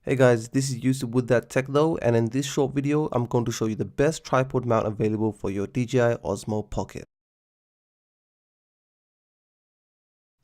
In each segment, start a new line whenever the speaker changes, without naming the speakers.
Hey guys, this is Yusuf with That Tech though, and in this short video, I'm going to show you the best tripod mount available for your DJI Osmo Pocket.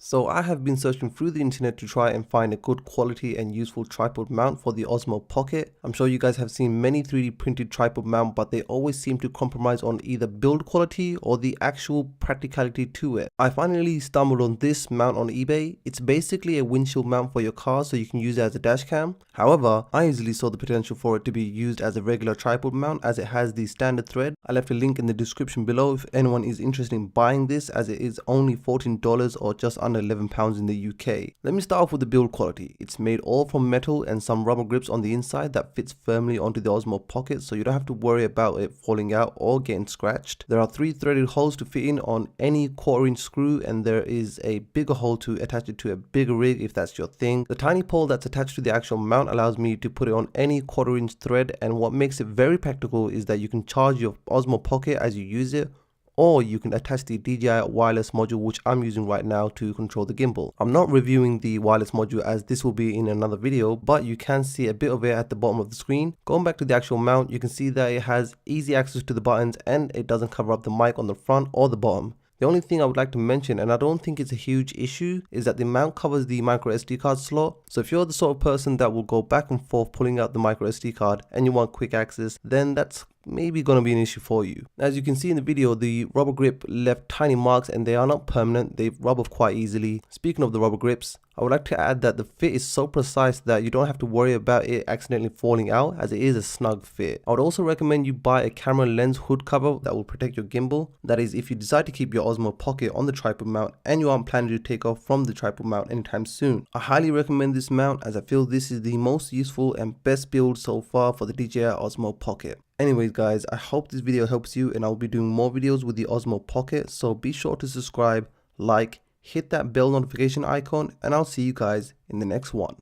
So I have been searching through the internet to try and find a good quality and useful tripod mount for the Osmo Pocket. I'm sure you guys have seen many 3D printed tripod mount, but they always seem to compromise on either build quality or the actual practicality to it. I finally stumbled on this mount on eBay. It's basically a windshield mount for your car so you can use it as a dash cam. However, I easily saw the potential for it to be used as a regular tripod mount as it has the standard thread. I left a link in the description below if anyone is interested in buying this, as it is only $14 or just under £11 in the UK. Let me start off with the build quality. It's made all from metal and some rubber grips on the inside that fits firmly onto the Osmo Pocket, so you don't have to worry about it falling out or getting scratched. There are 3 threaded holes to fit in on any 1/4" screw, and there is a bigger hole to attach it to a bigger rig if that's your thing. The tiny pole that's attached to the actual mount allows me to put it on any 1/4" thread, and what makes it very practical is that you can charge your Osmo Pocket as you use it, or you can attach the DJI wireless module, which I'm using right now to control the gimbal. I'm not reviewing the wireless module as this will be in another video, but you can see a bit of it at the bottom of the screen. Going back to the actual mount, you can see that it has easy access to the buttons and it doesn't cover up the mic on the front or the bottom. The only thing I would like to mention, and I don't think it's a huge issue, is that the mount covers the micro SD card slot. So if you're the sort of person that will go back and forth pulling out the micro SD card and you want quick access, then that's maybe going to be an issue for you. As you can see in the video, the rubber grip left tiny marks and they are not permanent. They rub off quite easily. Speaking of the rubber grips, I would like to add that the fit is so precise that you don't have to worry about it accidentally falling out, as it is a snug fit. I would also recommend you buy a camera lens hood cover that will protect your gimbal. That is, if you decide to keep your Osmo Pocket on the tripod mount and you aren't planning to take off from the tripod mount anytime soon. I highly recommend this mount as I feel this is the most useful and best build so far for the DJI Osmo Pocket. Anyways guys, I hope this video helps you, and I'll be doing more videos with the Osmo Pocket, so be sure to subscribe, like, hit that bell notification icon, and I'll see you guys in the next one.